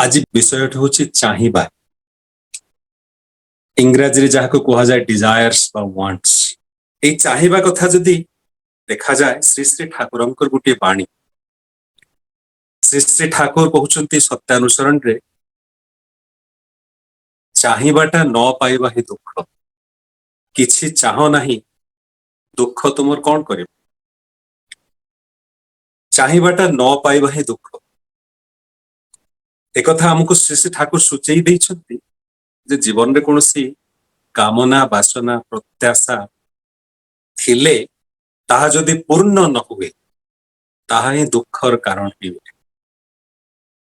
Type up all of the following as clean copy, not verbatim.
आज विषयटी हूँ चाहिबा इंग्राजी जहाँ कह जाए डिजायर्स बा वांट्स ये चाहिबा कथा जदि देखा जाए श्री श्री ठाकुर गोटे बाणी श्री श्री ठाकुर कहते सत्यानुसरण रे चाहिबाटा न पाइबा ही दुख किछि चाह नहीं दुख तुमर कौन कर चाहिबाटा न पाइबा ही दुख एक आमको श्री श्री ठाकुर सूचई देइछन्ति जे जीवन रे कोनोसी कामना वासना प्रत्याशा थिले ताहा जदि पूर्ण न हुए ताहा ही दुखर कारण ही हुए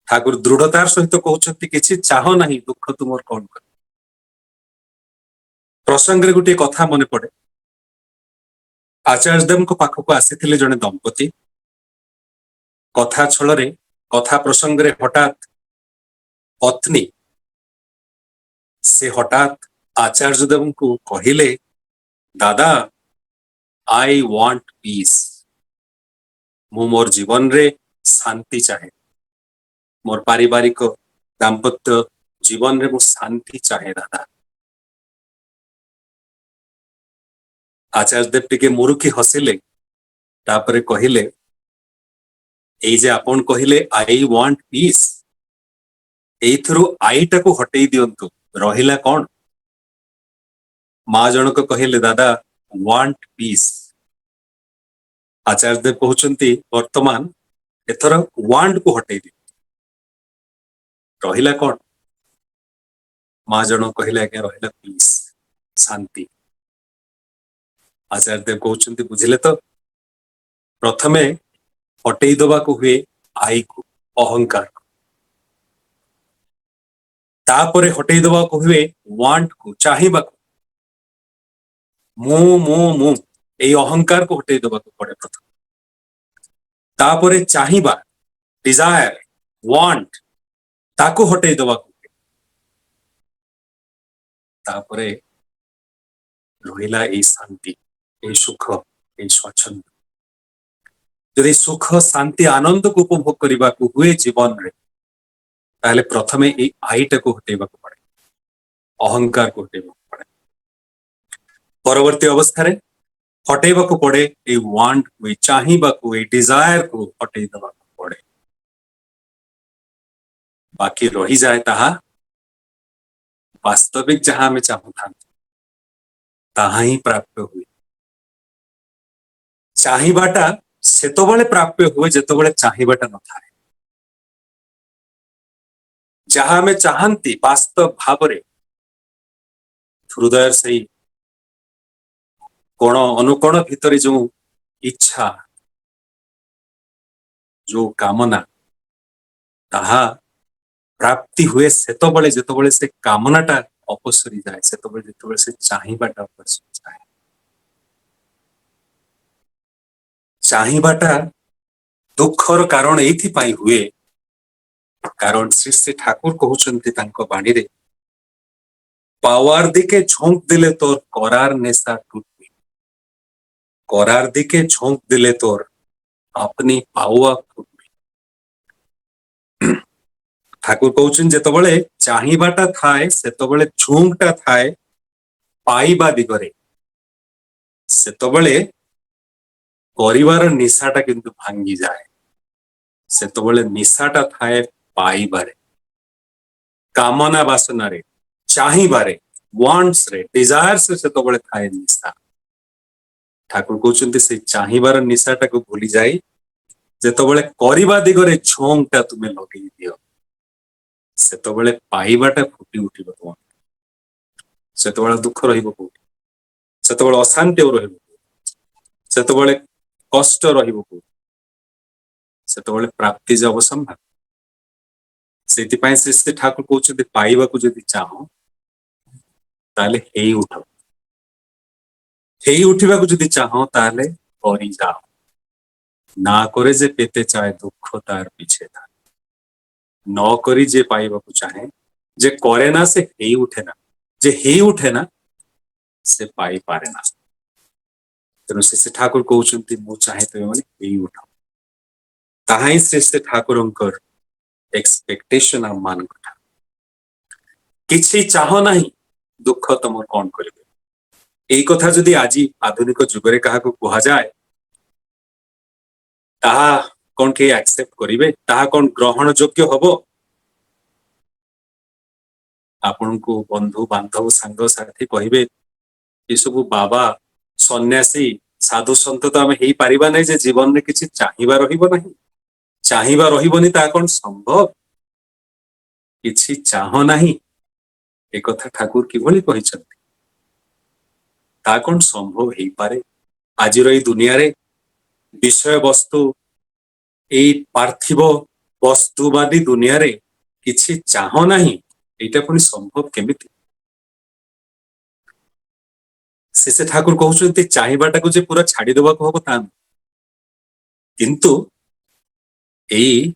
ठाकुर दृढ़तार सहित कहते किसी चाह नहीं दुख तुमर कौन कर प्रसंग रे गोटे कथा मन पड़े आचार्यदेव को पाखक आसी जड़े दंपति कथा छल कथा प्रसंग रे हठात पत्नी से हठात आचार्यदेव को कहले दादा आई वांट पीस मु मोर जीवन रे शांति चाहे मोर पारिवारिक दाम्पत्य जीवन रे मु शांति चाहे दादा आचार्यदेव टिके मुरुखी हसिले तापरे कहिले एई जे आपन कहिले आई वांट पीस एइथरु आई टाकू हटेई दियंतु रहिला कौन माँ जनक कहिले दादा वांट पीस आचार्यदेव कहउचंती वर्तमान एथर वांट को हटेई दि रहिला कौन माँ जनक कहिले आज्ञा रहिला पीस शांति आचार्यदेव कहउचंती बुझिले तो प्रथमे हटेई दबा को हुए आई को अहंकार को तापरे हटेई दबा को हुए वांट को चाहिबा को मु ए अहंकार को हटेई दबा को पड़े प्रथम तापरे चाहिबा डिजायर वांट ताको हटेई दबा को तापरे रहिला ए शांति ए सुख ए स्वच्छंद यदि सुख शांति आनंद को उपभोग करने को हुए जीवन रे ताहले प्रथमे ए आईटा को हटेबा को पड़े अहंकार को हटेबा को पड़े परवर्ती अवस्था रे हटेबा को पड़े ए वांट को ए चाहिबा को ए डिजायर को हटेई दबा को पड़े बाकी रही जाए ताहा वास्तविक जहां में चाहू था ताहा ही प्राप्त हुए चाहिबाटा सेतबेले प्राप्य हुए जेतबेले चाहिबाटा न थाए जहां में चाहती वास्तव भाव रे हृदय से कोण अनुकोण भितर जो इच्छा जो कामना ताहा प्राप्ति हुए सेतबेले जेतबेले से कामनाटा अपसरी जाए सेतबेले जेतबेले से चाहिबाटा अपसरी जाए चाहिबाटा दुखर कारण एथि पाई हुए कारण श्री श्री ठाकुर कहउचंती तांको बाणी रे पावार दिके झोंक दिले तोर करार नेशा टूटबी करार दिके झोंक दिले तोर अपनी पावा फुटबी ठाकुर कहउचन जेतबेले चाहिबाटा थाए सेतबेले झोंकटा थाए पाइबा दिगरे सेतबेले परिवार निशाटा किंतु भांगी जाए सेतबेले निशाटा थाए पाइबारे कामना वासना रे चाहिबारे वांट्स रे डिजायर्स रे सेतबेले थाए निशा ठाकुर कहउचंती से चाहिबार निशाटा को भूली जाई जेतबेले करिबा दिगरे झोंकटा तुमे लगेई दियो सेतबेले पाइबाटा फुटी उठिबो तुम सेतबेले दुख रहिबो कोठी सेतबेले अशांति रहिबो सेतबेले कष्ट रहिबो कोठी सेतबेले प्राप्ति जब संभव सेतिपाई श्री श्री ठाकुर कहउचंती पाइबा को जदि चाहो ताले हेई उठ हेई उठिबा को जदि चाहो ताले करि जाओ ना करे जे पेते चाहे दुख तार पीछे था न करी जे पाइबा को चाहे जे करे ना से हेई उठे ना जे हेई उठे ना से पाई पारे ना तेणु श्री श्री ठाकुर कहउचंती मु चाहे तो माने हेई उठ ताहाई श्री श्री ठाकुरंकर एक्सपेक्टेशन आम मान किछि चाह नाही दुख तुम कौन करिवे एई कथा जदि आज आधुनिक जुगरे काहाको कुहा जाए ताहा कौन के एक्सेप्ट करिवे ताहा कौन ग्रहण योग्य हबो आपण को बंधु बांधव सांग साथी कहिबे ये सब बाबा सन्यासी साधु संत तो आमे हेई पारिबा नै जे जीवन में किछि चाहिबा रहिबो नाही चाहिबा रहिबोनी ता कौन संभव किछि चाह नाही ए कथा ठाकुर किभली कहिसथि ता कौन संभव हेई पारे आजिर ए दुनिया रे विषय वस्तु एई पार्थिव वस्तुवादी दुनिया रे किछि चाह नाही एटा पुनी संभव केमिति से ठाकुर कहउछन्ति चाहिबाटाको जे पूरा छाडी देबाको हबो ता किंतु एई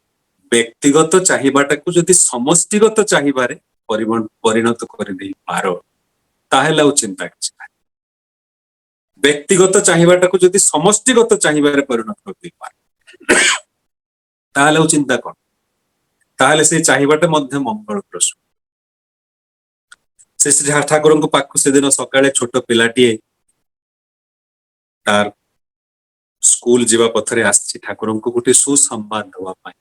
व्यक्तिगत चाहिबाटाको जदि समष्टिगत चाहिबारे परिणत करि देई पारो ताहेला उ चिंता किछि व्यक्तिगत चाहिबाटाको जदि समष्टिगत चाहिबारे परिणत करि देई पारो ताहेला उ चिंता कोन ताहेले से चाहिबाटा मध्य मंगल प्रसू से ठाकुर को पाख से दिन सकाळे छोट पिलाटीए तार स्कूल जीवा पथरे आछि ठाकुर को गोटे सुसंवाद दवा पाई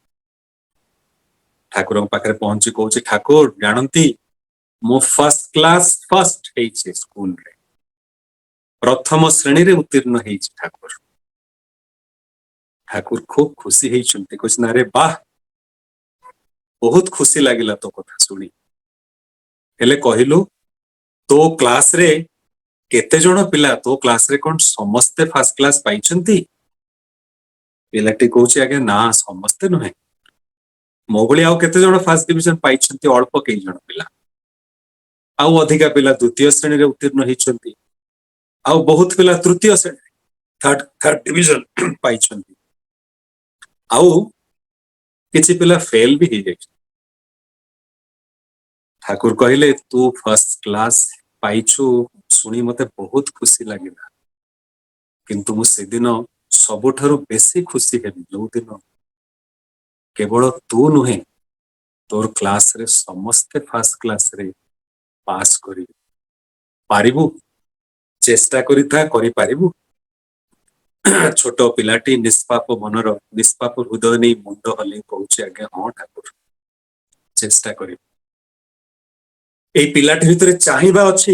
ठाकुर पाखे पहुंची कहूँ ठाकुर जानती मो फर्स्ट क्लास फर्स्ट है स्कूल रे प्रथम श्रेणी रे उत्तीर्ण है ठाकुर ठाकुर खूब खुशी होती कहते अरे वाह बहुत खुशी लगिला तो कथा शुणी हेले कहलु तो क्लास रे केते जण पिला तो क्लास रे कौन समस्ते फर्स्ट क्लास पाइछंती पिलाटी कहूँ आगे ना समस्ते नुहे मो भली आउ केते जण फर्स्ट डिविजन पाइछंती अल्प कई जण पिला आउ अधिका पिला द्वितीय श्रेणी रे उत्तीर्ण होइछंती आउ बहुत पिला तृतीय श्रेणी थर्ड डिविजन पाइछंती आउ किछि पिला फेल भी हो जाइछ ठाकुर कहले तू फर्स्ट क्लास पाइछु सुनी मते बहुत खुशी लगिला किंतु मु से दिन सबुठारु बेसी खुशी हेबी जो दिन केवल तू नुहे तोर क्लास रे समस्ते फर्स्ट क्लास रे पास करी पारिबु चेष्टा करिता करि पारिबु छोट पिलाटी निष्पाप मनर निष्पाप हृदय नहीं मुंड हले कहूँ आगे हाँ ठाकुर चेष्टा करी ए पिलाटी भितर चाहिबा अछि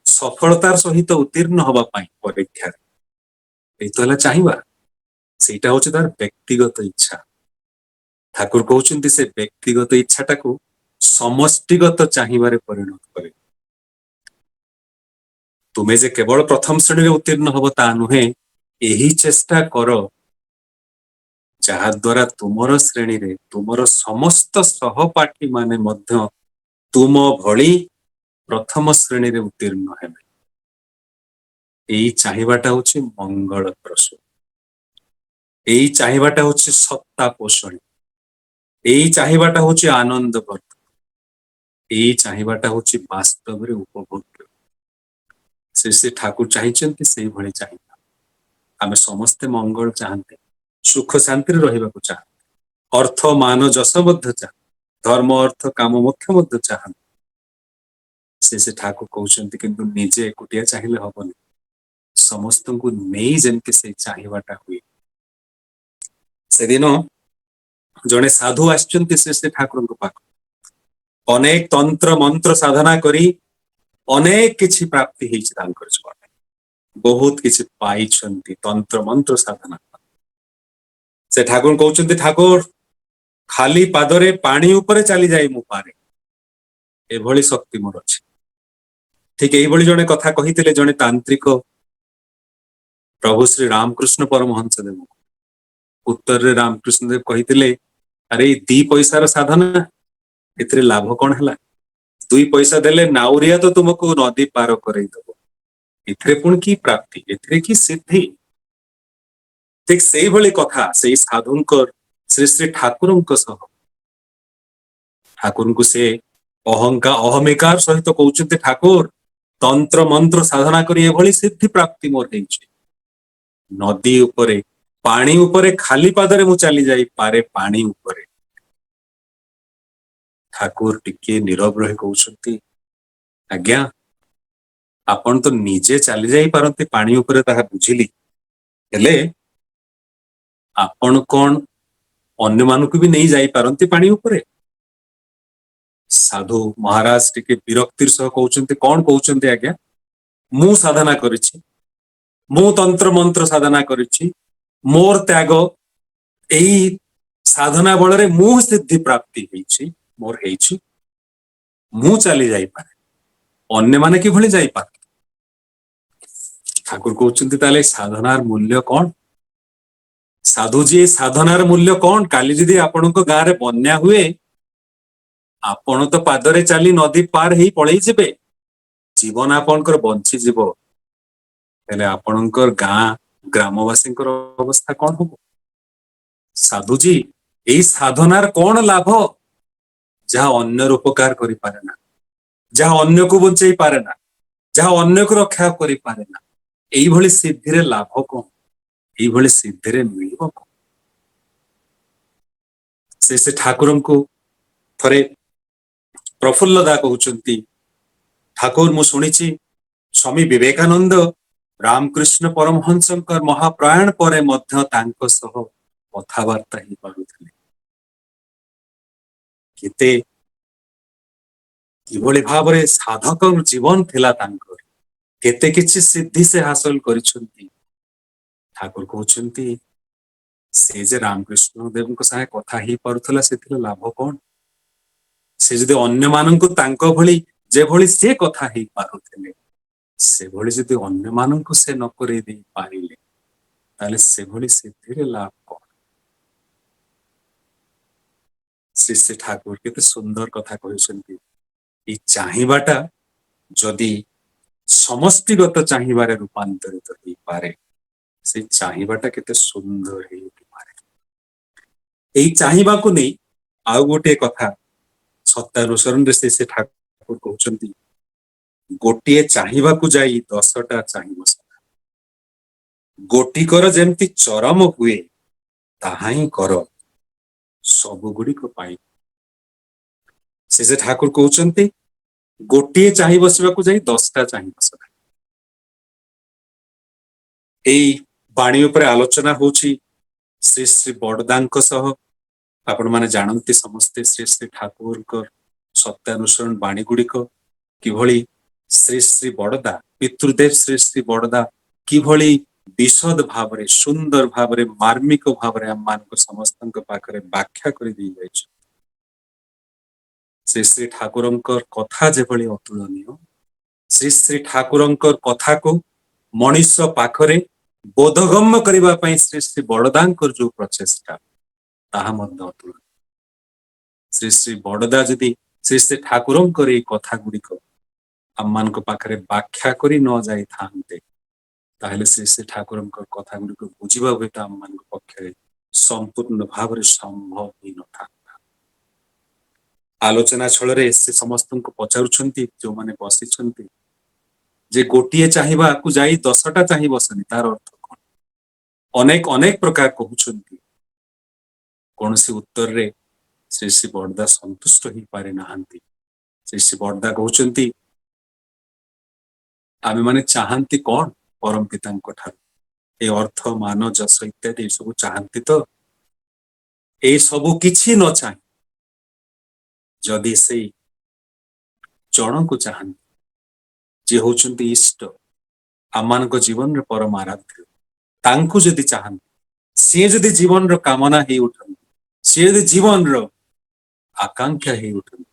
सफलतार सहित उत्तीर्ण हवा पाई परीक्षा ए तो हला चाहिबा सेटा होछि तार व्यक्तिगत इच्छा ठाकुर कहउछन्ति से व्यक्तिगत इच्छाटाको समष्टिगत चाहिबारे परिणत करे तुमे जे केवल प्रथम श्रेणी रे उत्तीर्ण हबो ता नुहे एही चेष्टा करो जहा द्वारा तुमर श्रेणी रे तुमर समस्त सहपाठी माने मध्य तुम भली प्रथम श्रेणी रे उत्तीर्ण हेबे एई चाहिबाटा होछि मंगल प्रसू एई चाहिबाटा होछि सत्ता पोषण एई चाहिबाटा होछि आनंद वर्ध एई चाहिबाटा होछि वास्तव रे उपभोग्य से ठाकुर चाहिछन्ति सेही भली चाहिबा आमे समस्ते मंगल चाहते सुख शांति रे रहिबाकू चाहते अर्थ मान जस मध्य चाह धर्म अर्थ काम मोक्ष मध्य चाहते से ठाकुर कहउछन्ति किंतु निजे एकुटिया चाहिले हबनी समस्त को नहीं जेमति से चाहिबाटा हुए से दिन जने साधु आछन्ति से ठाकुर को पाख अनेक तंत्र मंत्र साधना करी अनेक किछि प्राप्ति हेछि तांकर जीवन बहुत किछि पाइछन्ति तंत्र मंत्र साधना से ठाकुर कहउछन्ति ठाकुर खाली पादरे पानी ऊपर चली जाई मु पारे एभली शक्ति मोर अछि ठीक एई भली जने कथा कहितिले जने तांत्रिक प्रभु श्री रामकृष्ण परमहंस देव उत्तर रे रामकृष्ण देव कहितिले अरे दी पैसार साधना एतरे लाभ कोन हला दुई पैसा देले नाउरिया तो तुमको नदी पार करई दबो एथरे पुण की प्राप्ति एथरे की सिद्धि ठीक सेही भली कथा सेही साधुंकर श्री श्री ठाकुरंक सह ठाकुर को से अहमिकार सहित कहउछन्ति ठाकुर तंत्र मंत्र साधना करी एभली सिद्धि प्राप्ति मोर हेछि नदी उपरे पानी उपरे खाली पादरे मु चली जाई पारे पानी उपरे ଠାକୁର ଟିକେ ନୀରବ ରହି କହୁଛନ୍ତି, ଆଜ୍ଞା ଆପଣ ତ ନିଜେ ଚାଲି ଯାଇପାରନ୍ତି ପାଣି ଉପରେ, ତାହା ବୁଝିଲି, ହେଲେ ଆପଣ କଣ ଅନ୍ୟମାନଙ୍କୁ ବି ନେଇ ଯାଇପାରନ୍ତି ପାଣି ଉପରେ? ସାଧୁ ମହାରାଜ ଟିକେ ବିରକ୍ତିର ସହ କହୁଛନ୍ତି, କଣ କହୁଛନ୍ତି ଆଜ୍ଞା? ମୁଁ ସାଧନା କରିଛି, ମୁଁ ତନ୍ତ୍ର ମନ୍ତ୍ର ସାଧନା କରିଛି, ମୋର ତ୍ୟାଗ, ଏଇ ସାଧନା ବଳରେ ମୁଁ ସିଦ୍ଧି ପ୍ରାପ୍ତି ହେଇଛି, ମୋର ହେଇଛି, ମୁଁ ଚାଲି ଯାଇପାରେ, ଅନ୍ୟମାନେ କିଭଳି ଯାଇପାରେ? ଠାକୁର କହୁଛନ୍ତି ତାହେଲେ ସାଧନାର ମୂଲ୍ୟ କଣ? ସାଧୁଜୀ ସାଧନାର ମୂଲ୍ୟ କଣ? କାଲି ଯଦି ଆପଣଙ୍କ ଗାଁରେ ବନ୍ୟା ହୁଏ, ଆପଣ ତ ପାଦରେ ଚାଲି ନଦୀ ପାର ହେଇ ପଳେଇ ଯିବେ, ଜୀବନ ଆପଣଙ୍କର ବଞ୍ଚିଯିବ, ହେଲେ ଆପଣଙ୍କର ଗାଁ ଗ୍ରାମବାସୀଙ୍କର ଅବସ୍ଥା କଣ ହବ? ସାଧୁଜୀ ଏଇ ସାଧନାର କଣ ଲାଭ, ଯାହା ଅନ୍ୟର ଉପକାର କରିପାରେ ନା, ଯାହା ଅନ୍ୟକୁ ବଞ୍ଚେଇ ପାରେ ନା, ଯାହା ଅନ୍ୟକୁ ରକ୍ଷା କରିପାରେ ନା, ଏଇଭଳି ସିଦ୍ଧିରେ ଲାଭ କଣ? ଏଇଭଳି ସିଦ୍ଧିରେ ମିଳିବ କଣ? ସେ ଠାକୁରଙ୍କୁ ଥରେ ପ୍ରଫୁଲ୍ଲ ଦା କହୁଛନ୍ତି, ଠାକୁର ମୁଁ ଶୁଣିଛି ସ୍ୱାମୀ ବିବେକାନନ୍ଦ ରାମକୃଷ୍ଣ ପରମହଂସଙ୍କ ମହାପ୍ରୟାଣ ପରେ ମଧ୍ୟ ତାଙ୍କ ସହ କଥାବାର୍ତ୍ତା ହେଇପାରୁଥିଲେ। କେତେ କିଭଳି ଭାବରେ ସାଧକ ଜୀବନ ଥିଲା ତାଙ୍କର, କେତେ କିଛି ସିଦ୍ଧି ସେ ହାସଲ କରିଛନ୍ତି। ଠାକୁର କହୁଛନ୍ତି ସେ ଯେ ରାମକୃଷ୍ଣ ଦେବଙ୍କ ସାଙ୍ଗେ କଥା ହେଇପାରୁଥିଲା, ସେଥିରେ ଲାଭ କଣ? ସେ ଯଦି ଅନ୍ୟମାନଙ୍କୁ ତାଙ୍କ ଭଳି ଯେଭଳି ସେ କଥା ହେଇପାରୁଥିଲେ, ସେଭଳି ଯଦି ଅନ୍ୟମାନଙ୍କୁ ସେ ନ କରେଇ ଦେଇ ପାରିଲେ, ତାହେଲେ ସେଭଳି ସିଦ୍ଧିରେ ଲାଭ କଣ? ଶ୍ରୀ ଠାକୁର କେତେ ସୁନ୍ଦର କଥା କହିଛନ୍ତି। ଏଇ ଚାହିଁବାଟା ଯଦି ସମଷ୍ଟିଗତ ଚାହିଁବାରେ ରୂପାନ୍ତରିତ ହେଇପାରେ, ସେଇ ଚାହିଁବାଟା କେତେ ସୁନ୍ଦର ହେଇପାରେ। ଏଇ ଚାହିଁବାକୁ ନେଇ ଆଉ ଗୋଟିଏ କଥା ସତ୍ୟାନୁସରଣରେ ସେ ଠାକୁର କହୁଛନ୍ତି, ଗୋଟିଏ ଚାହିଁବାକୁ ଯାଇ 10ଟା ଚାହିଁବ ସଦା, ଗୋଟିକର ଯେମିତି ଚରମ ହୁଏ, ତାହା ହିଁ କର ସବୁ ଗୁଡ଼ିକ ପାଇଁ। ସେ ଠାକୁର କହୁଛନ୍ତି ଗୋଟିଏ ଚାହିଁ ବସିବାକୁ ଯାଇ 10ଟା ଚାହିଁ ବସ। ଏଇ ବାଣୀ ଉପରେ ଆଲୋଚନା ହଉଛି ଶ୍ରୀ ଶ୍ରୀ ବଡଦାଙ୍କ ସହ। ଆପଣ ମାନେ ଜାଣନ୍ତି ସମସ୍ତେ ଶ୍ରୀ ଶ୍ରୀ ଠାକୁରଙ୍କ ସତ୍ୟାନୁସରଣ ବାଣୀ ଗୁଡିକ କିଭଳି ଶ୍ରୀ ଶ୍ରୀ ବଡଦା, ପିତୃଦେବ ଶ୍ରୀ ଶ୍ରୀ ବଡଦା କିଭଳି ବିଶଦ ଭାବରେ, ସୁନ୍ଦର ଭାବରେ, ମାର୍ମିକ ଭାବରେ ଆମ ମାନଙ୍କ ସମସ୍ତଙ୍କ ପାଖରେ ବ୍ୟାଖ୍ୟା କରିଦେଇ ଯାଇଛି। ଶ୍ରୀ ଶ୍ରୀ ଠାକୁରଙ୍କର କଥା ଯେଭଳି ଅତୁଳନୀୟ, ଶ୍ରୀ ଶ୍ରୀ ଠାକୁରଙ୍କର କଥାକୁ ମଣିଷ ପାଖରେ ବୋଧଗମ୍ୟ କରିବା ପାଇଁ ଶ୍ରୀ ଶ୍ରୀ ବଡଦାଙ୍କର ଯୋଉ ପ୍ରଚେଷ୍ଟା, ତାହା ମଧ୍ୟ ଅତୁଳନୀୟ। ଶ୍ରୀ ଶ୍ରୀ ବଡଦା ଯଦି ଶ୍ରୀ ଶ୍ରୀ ଠାକୁରଙ୍କର ଏଇ କଥା ଗୁଡିକ ଆମମାନଙ୍କ ପାଖରେ ବ୍ୟାଖ୍ୟା କରି ନ ଯାଇଥାନ୍ତେ, ତାହେଲେ ଶ୍ରୀ ଶ୍ରୀ ଠାକୁରଙ୍କ କଥା ଗୁଡିକ ବୁଝିବା ହୁଏତ ଆମମାନଙ୍କ ପକ୍ଷରେ ସମ୍ପୂର୍ଣ୍ଣ ଭାବରେ ସମ୍ଭବ ହେଇନଥାନ୍ତା। ଆଲୋଚନା ଛଳରେ ସେ ସମସ୍ତଙ୍କୁ ପଚାରୁଛନ୍ତି, ଯୋଉମାନେ ବସିଛନ୍ତି, ଯେ ଗୋଟିଏ ଚାହିଁବାକୁ ଯାଇ 10ଟା ଚାହିଁ ବସନି, ତାର ଅର୍ଥ କଣ? ଅନେକ ଅନେକ ପ୍ରକାର କହୁଛନ୍ତି, କୌଣସି ଉତ୍ତରରେ ଶ୍ରୀ ଶ୍ରୀ ବଡଦା ସନ୍ତୁଷ୍ଟ ହେଇପାରି ନାହାନ୍ତି। ଶ୍ରୀ ଶ୍ରୀ ବଡଦା କହୁଛନ୍ତି, ଆମେ ମାନେ ଚାହାନ୍ତି କଣ ପରମ ପିତାଙ୍କ ଠାରୁ? ଏ ଅର୍ଥ, ମାନ, ଯଶ ଇତ୍ୟାଦି ଏସବୁ ଚାହାନ୍ତି ତ? ଏଇ ସବୁ କିଛି ନ ଚାହିଁ ଯଦି ସେଇ ଜଣଙ୍କୁ ଚାହାନ୍ତି, ଯିଏ ହଉଛନ୍ତି ଇଷ୍ଟ, ଆମମାନଙ୍କ ଜୀବନରେ ପରମ ଆରାଧ୍ୟ, ତାଙ୍କୁ ଯଦି ଚାହାନ୍ତି, ସିଏ ଯଦି ଜୀବନର କାମନା ହେଇ ଉଠନ୍ତି, ସିଏ ଯଦି ଜୀବନର ଆକାଂକ୍ଷା ହେଇ ଉଠନ୍ତି,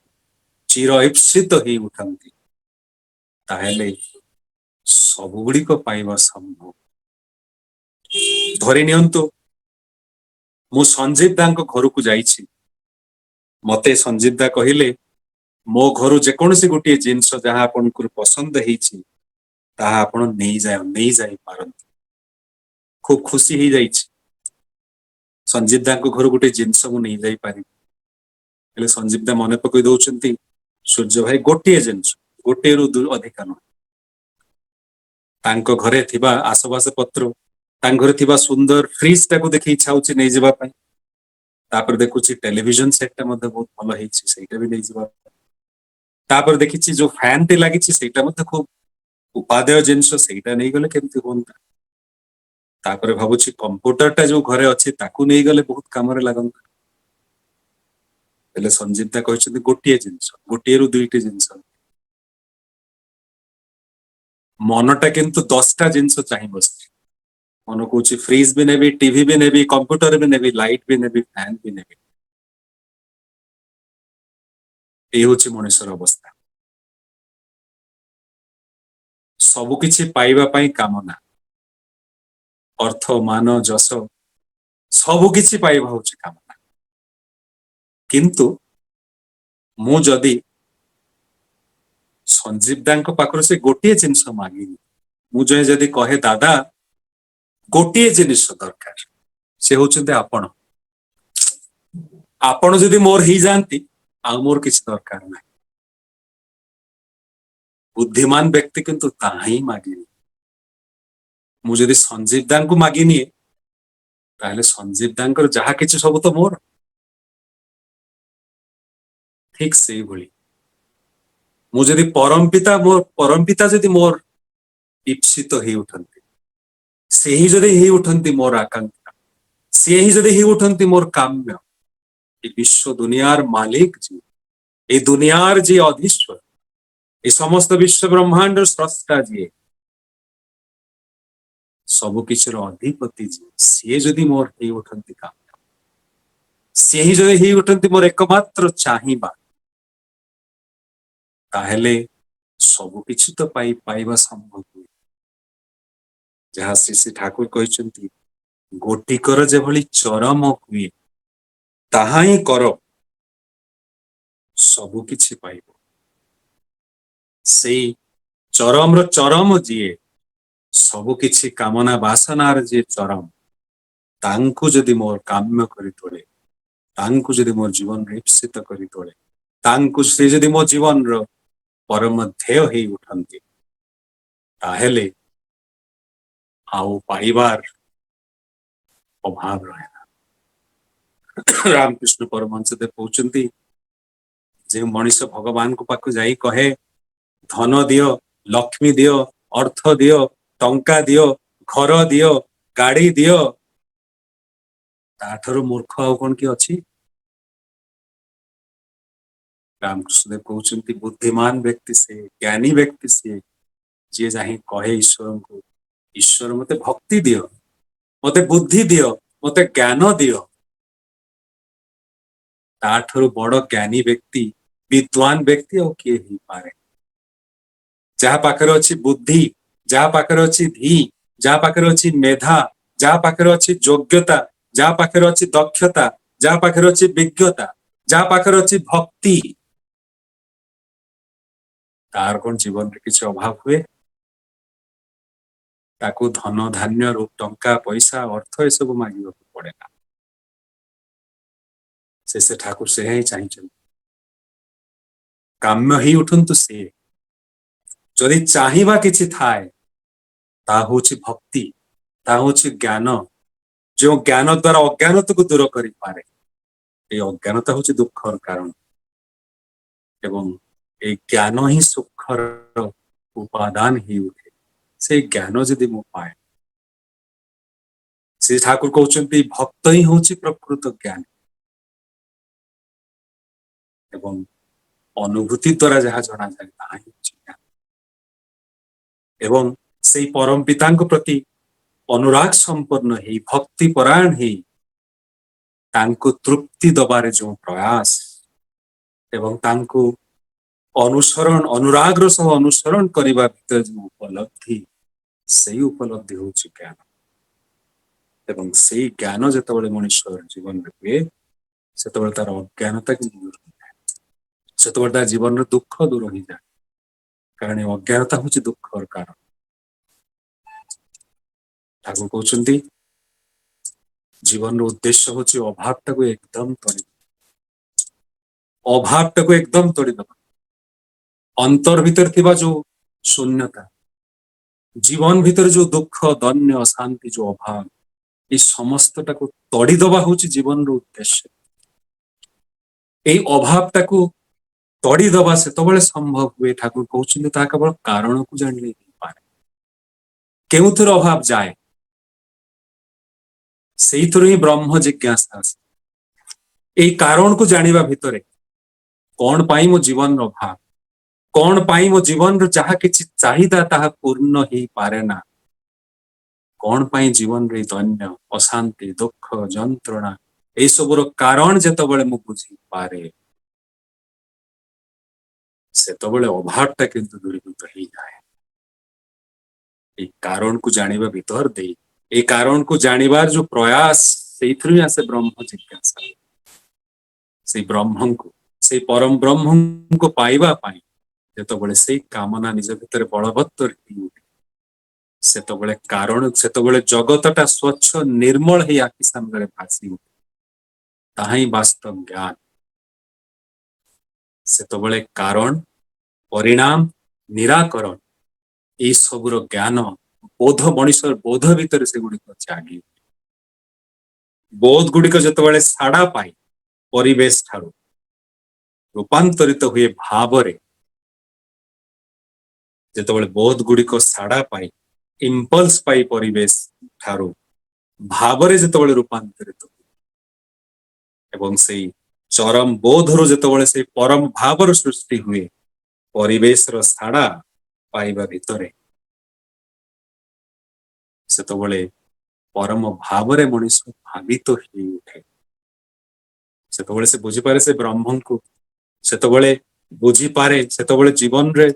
ଚିର ଇପ୍ସିତ ହେଇ ଉଠନ୍ତି, ତାହେଲେ ସବୁ ଗୁଡ଼ିକ ପାଇବା ସମ୍ଭବ। ଧରି ନିଅନ୍ତୁ, ମୁଁ ସଞ୍ଜୀବ ଦାଙ୍କ ଘରକୁ ଯାଇଛି, ମତେ ସଞ୍ଜୀବ ଦା କହିଲେ ମୋ ଘରୁ ଯେକୌଣସି ଗୋଟିଏ ଜିନିଷ ଯାହା ଆପଣଙ୍କର ପସନ୍ଦ ହେଇଛି, ତାହା ଆପଣ ନେଇଯାଇପାରନ୍ତି। ଖୁବ ଖୁସି ହେଇଯାଇଛି, ସଞ୍ଜୀବ ଦାଙ୍କ ଘରୁ ଗୋଟେ ଜିନିଷ ମୁଁ ନେଇଯାଇପାରିବି। ହେଲେ ସଞ୍ଜୀବ ଦା ମନେ ପକେଇ ଦଉଛନ୍ତି, ସୂର୍ଯ୍ୟ ଭାଇ ଗୋଟିଏ ଜିନିଷ, ଗୋଟିଏରୁ ଅଧିକା ନୁହେଁ। ତାଙ୍କ ଘରେ ଥିବା ଆସବାସ ପତ୍ର, ତାଙ୍କ ଘରେ ଥିବା ସୁନ୍ଦର ଫ୍ରିଜ ଟାକୁ ଦେଖି ଇଚ୍ଛା ହଉଛି ନେଇଯିବା ପାଇଁ। ତାପରେ ଦେଖୁଛି ଟେଲିଭିଜନ ସେଟଟା ମଧ୍ୟ ବହୁତ ଭଲ ହେଇଛି, ସେଇଟା ବି ନେଇଯିବା। ତାପରେ ଦେଖିଛି ଯୋଉ ଫ୍ୟାନ ଟି ଲାଗିଛି ସେଇଟା ମଧ୍ୟ ଖୁବ ଉପାଦେୟ ଜିନିଷ, ସେଇଟା ନେଇଗଲେ କେମିତି ହୁଅନ୍ତା। ତାପରେ ଭାବୁଛି କମ୍ପ୍ୟୁଟରଟା ଯୋଉ ଘରେ ଅଛି ତାକୁ ନେଇଗଲେ ବହୁତ କାମରେ ଲାଗନ୍ତା। ହେଲେ ସଞ୍ଜୀବ ଦା କହିଛନ୍ତି ଗୋଟିଏ ଜିନିଷ, ଗୋଟିଏରୁ ଦୁଇଟି ଜିନିଷ। ମନଟା କିନ୍ତୁ 10ଟା ଜିନିଷ ଚାହିଁ ବସିଛି। ମନ କହୁଛି ଫ୍ରିଜ ବି ନେବି, ଟିଭି ବି ନେବି, କମ୍ପ୍ୟୁଟର ବି ନେବି, ଲାଇଟ ବି ନେବି, ଫ୍ୟାନ ବି ନେବି। ଏଇ ହଉଛି ମଣିଷର ଅବସ୍ଥା। ସବୁ କିଛି ପାଇବା ପାଇଁ କାମନା, ଅର୍ଥ, ମାନ, ଯଶ ସବୁ କିଛି ପାଇବା ହଉଛି କାମନା। କିନ୍ତୁ ମୁଁ ଯଦି ସଞ୍ଜୀବ ଦାଙ୍କ ପାଖରୁ ସେ ଗୋଟିଏ ଜିନିଷ ମାଗିବି, ମୁଁ ଯଦି କହେ ଦାଦା ଗୋଟିଏ ଜିନିଷ ଦରକାର, ସେ ହଉଛନ୍ତି ଆପଣ। ଆପଣ ଯଦି ମୋର ହେଇଯାଆନ୍ତି ଆଉ ମୋର କିଛି ଦରକାର ନାହିଁ। ବୁଦ୍ଧିମାନ ବ୍ୟକ୍ତି କିନ୍ତୁ ତାହା ହିଁ ମାଗିବେ। ମୁଁ ଯଦି ସଞ୍ଜୀବ ଦାଙ୍କୁ ମାଗିନିଏ ତାହେଲେ ସଞ୍ଜୀବ ଦାଙ୍କର ଯାହା କିଛି ସବୁ ତ ମୋର। ଠିକ ସେଇଭଳି ମୁଁ ଯଦି ପରମପିତା ଯଦି ମୋର ଇପ୍ସିତ ହେଇ ଉଠନ୍ତି, ସେ ହିଁ ଯଦି ହେଇ ଉଠନ୍ତି ମୋର ଆକାଂକ୍ଷା, ସିଏ ହିଁ ଯଦି ହେଇ ଉଠନ୍ତି ମୋର କାମ୍ୟ, ଏ ବିଶ୍ଵ ଦୁନିଆର ମାଲିକ ଯିଏ, ଏ ଦୁନିଆର ଯିଏ ଅଧୀଶ୍ୱର, ଏ ସମସ୍ତ ବିଶ୍ଵ ବ୍ରହ୍ମାଣ୍ଡର ସ୍ରଷ୍ଟା ଯିଏ, ସବୁ କିଛିର ଅଧିପତି ଯିଏ, ସିଏ ଯଦି ମୋର ହେଇ ଉଠନ୍ତି କାମ୍ୟ, ସିଏ ହିଁ ଯଦି ହେଇ ଉଠନ୍ତି ମୋର ଏକମାତ୍ର ଚାହିଁବା, ତାହେଲେ ସବୁ କିଛି ତ ପାଇବା ସମ୍ଭବ ହୁଏ। ଯାହା ଶ୍ରୀ ଶ୍ରୀ ଠାକୁର କହିଛନ୍ତି, ଗୋଟିକର ଯେଭଳି ଚରମ ହୁଏ ତାହା ହିଁ କର, ସବୁ କିଛି ପାଇବ। ସେଇ ଚରମର ଚରମ ଯିଏ, ସବୁ କିଛି କାମନା ବାସନାର ଯିଏ ଚରମ, ତାଙ୍କୁ ଯଦି ମୋର କାମ୍ୟ କରି ତୋଳେ, ତାଙ୍କୁ ଯଦି ମୋ ଜୀବନରେ ଇପ୍ସିତ କରି ତୋଳେ, ତାଙ୍କୁ ସେ ଯଦି ମୋ ଜୀବନର ପରମ ଧ୍ୟେୟ ହେଇ ଉଠନ୍ତି, ତାହେଲେ ଆଉ ପାଇବାର ଅଭାବ ରହେ ନା। ରାମକୃଷ୍ଣ ପରମହଂସ ଦେବ କହୁଛନ୍ତି, ଯେ ମଣିଷ ଭଗବାନଙ୍କ ପାଖକୁ ଯାଇ କହେ ଧନ ଦିଅ, ଲକ୍ଷ୍ମୀ ଦିଅ, ଅର୍ଥ ଦିଅ, ଟଙ୍କା ଦିଅ, ଘର ଦିଅ, ଗାଡି ଦିଅ, ତାଠାରୁ ମୂର୍ଖ ଆଉ କଣ କି ଅଛି? ରାମକୃଷ୍ଣ ଦେବ କହୁଛନ୍ତି, ବୁଦ୍ଧିମାନ ବ୍ୟକ୍ତି ସେ, ଜ୍ଞାନୀ ବ୍ୟକ୍ତି ସିଏ, ଯିଏ ଯାଇ କହେ ଈଶ୍ୱରଙ୍କୁ, ଈଶ୍ୱର ମତେ ଭକ୍ତି ଦିଅ, ମତେ ବୁଦ୍ଧି ଦିଅ, ମତେ ଜ୍ଞାନ ଦିଅ। ତାଠାରୁ ବଡ ଜ୍ଞାନୀ ବ୍ୟକ୍ତି, ବିଦ୍ୱାନ ବ୍ୟକ୍ତି ଆଉ କିଏ ହେଇପାରେ? ଯାହା ପାଖରେ ଅଛି ବୁଦ୍ଧି, ଯାହା ପାଖରେ ଅଛି ଧୀ, ଯାହା ପାଖରେ ଅଛି ମେଧା, ଯାହା ପାଖରେ ଅଛି ଯୋଗ୍ୟତା, ଯାହା ପାଖରେ ଅଛି ଦକ୍ଷତା, ଯାହା ପାଖରେ ଅଛି ବିଜ୍ଞତା, ଯାହା ପାଖରେ ଅଛି ଭକ୍ତି, ତାର କଣ ଜୀବନରେ କିଛି ଅଭାବ ହୁଏ? ତାକୁ ଧନ ଧାନ୍ୟରୁ, ଟଙ୍କା ପଇସା ଅର୍ଥ ଏସବୁ ମାଗିବାକୁ ପଡେ ନା। ସେ ଠାକୁର ସେ ହିଁ ଚାହିଁଛନ୍ତି, କାମ୍ୟ ହେଇ ଉଠନ୍ତୁ ସିଏ। ଯଦି ଚାହିଁବା କିଛି ଥାଏ, ତାହା ହଉଛି ଭକ୍ତି, ତାହା ହଉଛି ଜ୍ଞାନ, ଯେଉଁ ଜ୍ଞାନ ଦ୍ଵାରା ଅଜ୍ଞାନତାକୁ ଦୂର କରିପାରେ। এই ଅଜ୍ଞାନତା ହଉଛି ଦୁଃଖର କାରଣ, ଏବଂ এই ଜ୍ଞାନ ହିଁ ସୁଖର ଉପାଦାନ ହେଇ ଉଠେ। ସେଇ ଜ୍ଞାନ ଯଦି ମୁଁ ପାଏ, ଶ୍ରୀ ଠାକୁର କହୁଛନ୍ତି ଭକ୍ତ ହିଁ ହଉଛି ପ୍ରକୃତ ଜ୍ଞାନୀ, ଏବଂ ଅନୁଭୂତି ଦ୍ଵାରା ଯାହା ଜଣାଯାଏ ତାହା ହିଁ ହଉଛି ଜ୍ଞାନ। ଏବଂ ସେଇ ପରମ ପିତାଙ୍କ ପ୍ରତି ଅନୁରାଗ ସମ୍ପନ୍ନ ହେଇ, ଭକ୍ତି ପରାୟଣ ହେଇ, ତାଙ୍କୁ ତୃପ୍ତି ଦବାରେ ଯେଉଁ ପ୍ରୟାସ ଏବଂ ତାଙ୍କୁ ଅନୁରାଗର ସହ ଅନୁସରଣ କରିବା ଭିତରେ ଯେଉଁ ଉପଲବ୍ଧି, ସେଇ ଉପଲବ୍ଧି ହଉଛି ଜ୍ଞାନ। ଏବଂ ସେଇ ଜ୍ଞାନ ଯେତେବେଳେ ମଣିଷର ଜୀବନରେ ହୁଏ, ସେତେବେଳେ ତାର ଅଜ୍ଞାନତା କିନ୍ତୁ ଦୂର ହେଇଯାଏ, ସେତେବେଳେ ତାର ଜୀବନର ଦୁଃଖ ଦୂର ହେଇଯାଏ। କାରଣ ଏ ଅଜ୍ଞାନତା ହଉଛି ଦୁଃଖର କାରଣ। ଠାକୁର କହୁଛନ୍ତି, ଜୀବନର ଉଦ୍ଦେଶ୍ୟ ହଉଛି ଅଭାବଟାକୁ ଏକଦମ ତୋଡ଼ିବା, ଅଭାବଟାକୁ ଏକଦମ ତୋଡ଼ିଦବା। ଅନ୍ତର ଭିତରେ ଥିବା ଯୋଉ ଶୂନ୍ୟତା, ଜୀବନ ଭିତରେ ଯୋଉ ଦୁଃଖ, ଦୈନ୍ୟ, ଶାନ୍ତି, ଯୋଉ ଅଭାବ, এই ସମସ୍ତଟାକୁ ତଡ଼ିଦବା ହଉଛି ଜୀବନର ଉଦ୍ଦେଶ୍ୟ। ଏଇ ଅଭାବଟାକୁ ତଡ଼ିଦବା ସେତେବେଳେ ସମ୍ଭବ ହୁଏ। ଠାକୁର କହୁଛନ୍ତି ତାହା କେବଳ କାରଣକୁ ଜାଣିଲେ ହେଇପାରେ। କେଉଁଥିର ଅଭାବ ଯାଏ, ସେଇଥିରୁ ହିଁ ବ୍ରହ୍ମ ଜିଜ୍ଞାସା ଆସେ। ଏଇ କାରଣକୁ ଜାଣିବା ଭିତରେ କଣ ପାଇଁ ମୋ ଜୀବନର ଅଭାବ, କଣ ପାଇଁ ମୋ ଜୀବନର ଯାହା କିଛି ଚାହିଦା ତାହା ପୂର୍ଣ୍ଣ ହେଇପାରେ ନା, କଣ ପାଇଁ ଜୀବନରେ ଦୈନ୍ୟ, ଅଶାନ୍ତି, ଦୁଃଖ, ଯନ୍ତ୍ରଣା ଏଇସବୁର କାରଣ ଯେତେବେଳେ ମୁଁ ବୁଝିପାରେ, ସେତେବେଳେ ଅଭାବଟା କିନ୍ତୁ ଦୂରୀଭୂତ ହେଇଯାଏ। ଏଇ କାରଣକୁ ଜାଣିବା ଭିତର ଦେଇ, ଏଇ କାରଣକୁ ଜାଣିବାର ଯୋଉ ପ୍ରୟାସ, ସେଇଥିରୁ ହିଁ ଆସେ ବ୍ରହ୍ମ ଜିଜ୍ଞାସା। ସେଇ ବ୍ରହ୍ମଙ୍କୁ, ସେଇ ପରମ ବ୍ରହ୍ମଙ୍କୁ ପାଇବା ପାଇଁ ଯେତେବେଳେ ସେଇ କାମନା ନିଜ ଭିତରେ ବଳବତ୍ତର ହେଇଉଠେ, ସେତେବେଳେ ଜଗତଟା ସ୍ୱଚ୍ଛ ନିର୍ମଳ ହେଇ ଆଖି ସାମ୍ନାରେ ଭାସି ଉଠେ। ତାହା ହିଁ ବାସ୍ତବ ଜ୍ଞାନ। ସେତେବେଳେ କାରଣ, ପରିଣାମ, ନିରାକରଣ ଏଇ ସବୁର ଜ୍ଞାନ ବୋଧ, ମଣିଷର ବୋଧ ଭିତରେ ସେଗୁଡିକ ଜାଗି ଉଠେ। ବୋଧ ଗୁଡିକ ଯେତେବେଳେ ସାଡା ପାଇ ପରିବେଶ ଠାରୁ ରୂପାନ୍ତରିତ ହୁଏ ଭାବରେ, ଯେତେବେଳେ ବୋଧ ଗୁଡିକ ସାଡା ପାଇ, ଇମ୍ପଲ୍ସ ପାଇ ପରିବେଶ ଠାରୁ ଭାବରେ ଯେତେବେଳେ ରୂପାନ୍ତରିତ ହୁଏ, ଏବଂ ସେଇ ଚରମ ବୋଧରୁ ଯେତେବେଳେ ସେଇ ପରମ ଭାବର ସୃଷ୍ଟି ହୁଏ, ପରିବେଶର ସାଡା ପାଇବା ଭିତରେ, ସେତେବେଳେ ପରମ ଭାବରେ ମଣିଷ ଭାବିତ ହେଇ ଉଠେ। ସେତେବେଳେ ସେ ବୁଝିପାରେ ସେ ବ୍ରହ୍ମଙ୍କୁ, ସେତେବେଳେ ବୁଝିପାରେ, ସେତେବେଳେ ଜୀବନରେ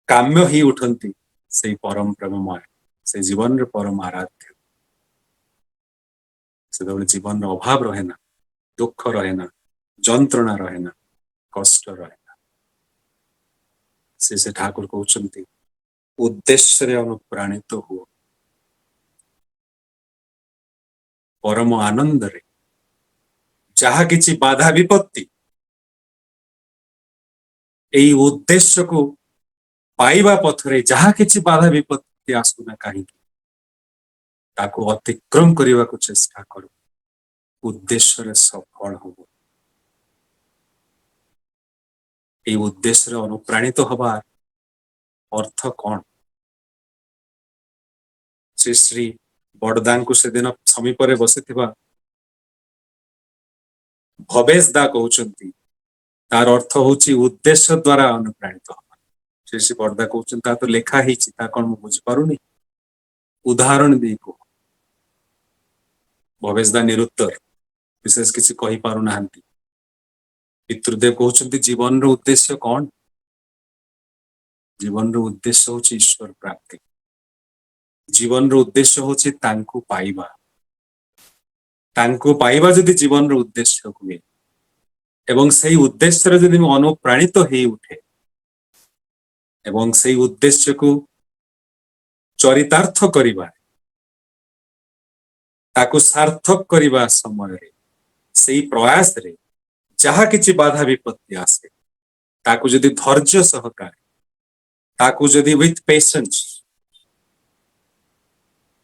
କାମ୍ୟ ହେଇ ଉଠନ୍ତି ସେଇ ପରମ ପ୍ରେମମୟ, ସେଇ ଜୀବନରେ ପରମ ଆରାଧ୍ୟ। ସେତେବେଳେ ଜୀବନର ଅଭାବ ରହେ ନା, ଦୁଃଖ ରହେ ନା, ଯନ୍ତ୍ରଣା ରହେ ନା, କଷ୍ଟ ରହେ ନା। ସେ ଠାକୁର କହୁଛନ୍ତି ଉଦ୍ଦେଶ୍ୟରେ ଅନୁପ୍ରାଣିତ ହୁଅ, ପରମ ଆନନ୍ଦରେ ଯାହା କିଛି ବାଧା ବିପତ୍ତି ଏଇ ଉଦ୍ଦେଶ୍ୟକୁ ପାଇବା ପଥରେ ଯାହା କିଛି ବାଧା ବିପତ୍ତି ଆସୁନା କାହିଁକି, ତାକୁ ଅତିକ୍ରମ କରିବାକୁ ଚେଷ୍ଟା କର, ଉଦ୍ଦେଶ୍ୟରେ ସଫଳ ହବ। ଏଇ ଉଦ୍ଦେଶ୍ୟରେ ଅନୁପ୍ରାଣିତ ହବା ଅର୍ଥ କଣ? ଶ୍ରୀ ଶ୍ରୀ ବଡଦାଙ୍କୁ ସେଦିନ ସମୀପରେ ବସିଥିବା ଭବେଶ ଦା କହୁଛନ୍ତି ତାର ଅର୍ଥ ହଉଛି ଉଦ୍ଦେଶ୍ୟ ଦ୍ଵାରା ଅନୁପ୍ରାଣିତ ହବା। ଶ୍ରୀ ଶ୍ରୀ ବଡଦା କହୁଛନ୍ତି ତାହା ତ ଲେଖା ହେଇଛି, ତା କଣ ମୁଁ ବୁଝିପାରୁନି, ଉଦାହରଣ ଦେଇ କୁହ। ଭବେଶ ଦା ନିରୁତ୍ତର, ବିଶେଷ କିଛି କହିପାରୁନାହାନ୍ତି। ପିତୃଦେବ କହୁଛନ୍ତି ଜୀବନର ଉଦ୍ଦେଶ୍ୟ କଣ? ଜୀବନର ଉଦ୍ଦେଶ୍ୟ ହଉଛି ଈଶ୍ୱର ପ୍ରାପ୍ତି। ଜୀବନର ଉଦ୍ଦେଶ୍ୟ ହଉଛି ତାଙ୍କୁ ପାଇବା। ତାଙ୍କୁ ପାଇବା ଯଦି ଜୀବନର ଉଦ୍ଦେଶ୍ୟ ହୁଏ, ଏବଂ ସେଇ ଉଦ୍ଦେଶ୍ୟରେ ଯଦି ମୁଁ ଅନୁପ୍ରାଣିତ ହେଇ ଉଠେ, ଏବଂ ସେଇ ଉଦ୍ଦେଶ୍ୟକୁ ଚରିତାର୍ଥ କରିବା, ତାକୁ ସାର୍ଥକ କରିବା ସମୟରେ, ସେଇ ପ୍ରୟାସରେ ଯାହା କିଛି ବାଧା ବିପତ୍ତି ଆସେ, ତାକୁ ଯଦି ଧୈର୍ଯ୍ୟ ସହକାରେ, ତାକୁ ଯଦି ୱିଥ୍ ପେସେନ୍ସ,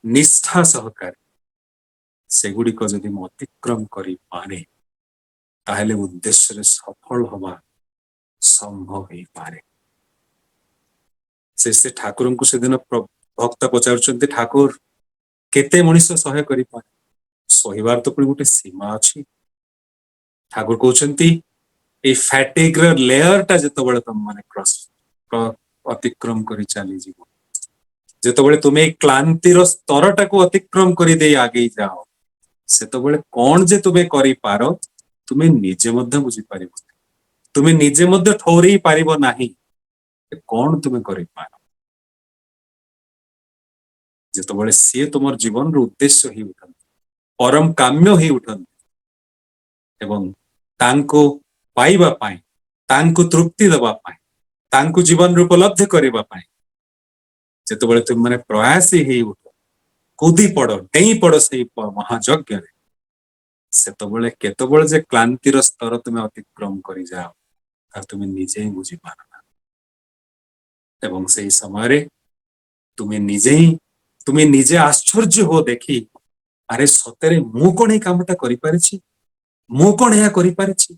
ନିଷ୍ଠା ସହକାରେ ସେଗୁଡିକ ଯଦି ମୁଁ ଅତିକ୍ରମ କରିପାରେ, ତାହେଲେ ଉଦ୍ଦେଶ୍ୟରେ ସଫଳ ହବା ସମ୍ଭବ ହେଇପାରେ। ସେ ଠାକୁରଙ୍କୁ ସେଦିନ ଭକ୍ତ ପଚାରୁଛନ୍ତି, ଠାକୁର କେତେ ମଣିଷ ସହ୍ୟ କରିପାରେ? ସହିବାର ତ ପୁଣି ଗୋଟେ ସୀମା ଅଛି। ଠାକୁର କହୁଛନ୍ତି ଏଇ ଫ୍ୟାଟିଗ୍ର ଲେୟରଟା ଯେତେବେଳେ ତମ ମାନେ ଅତିକ୍ରମ କରି ଚାଲିଯିବ, ଯେତେବେଳେ ତୁମେ ଏଇ କ୍ଳାନ୍ତିର ସ୍ତରଟାକୁ ଅତିକ୍ରମ କରିଦେଇ ଆଗେଇ ଯାଅ, ସେତେବେଳେ କଣ ଯେ ତୁମେ କରିପାର ତୁମେ ନିଜେ ମଧ୍ୟ ବୁଝିପାରିବ, ତୁମେ ନିଜେ ମଧ୍ୟ ଠଉରେଇ ପାରିବ ନାହିଁ କଣ ତୁମେ କରିପାର। ଯେତେବେଳେ ସିଏ ତୁମର ଜୀବନର ଉଦ୍ଦେଶ୍ୟ ହେଇ ଉଠନ୍ତି, ପରମ କାମ୍ୟ ହେଇ ଉଠନ୍ତି, ଏବଂ ତାଙ୍କୁ ପାଇବା ପାଇଁ, ତାଙ୍କୁ ତୃପ୍ତି ଦେବା ପାଇଁ, ତାଙ୍କୁ ଜୀବନରେ ଉପଲବ୍ଧି କରିବା ପାଇଁ ଯେତେବେଳେ ତୁମ ମାନେ ପ୍ରୟାସୀ ହେଇ ଉଠ, କୁଦି ପଡ, ଡେଇଁ ପଡ ସେଇ ମହାଯଜ୍ଞରେ, ସେତେବେଳେ କେତେବେଳେ ଯେ କ୍ଳାନ୍ତିର ସ୍ତର ତୁମେ ଅତିକ୍ରମ କରିଯାଅ ତାହା ତୁମେ ନିଜେ ହିଁ ବୁଝିପାର ନା। ଏବଂ ସେଇ ସମୟରେ ତୁମେ ନିଜେ ଆଶ୍ଚର୍ଯ୍ୟ ହୋ ଦେଖି, ଆରେ ସତରେ ମୁଁ କଣ ଏଇ କାମଟା କରିପାରିଛି, ମୁଁ କଣ ଏହା କରିପାରିଛି,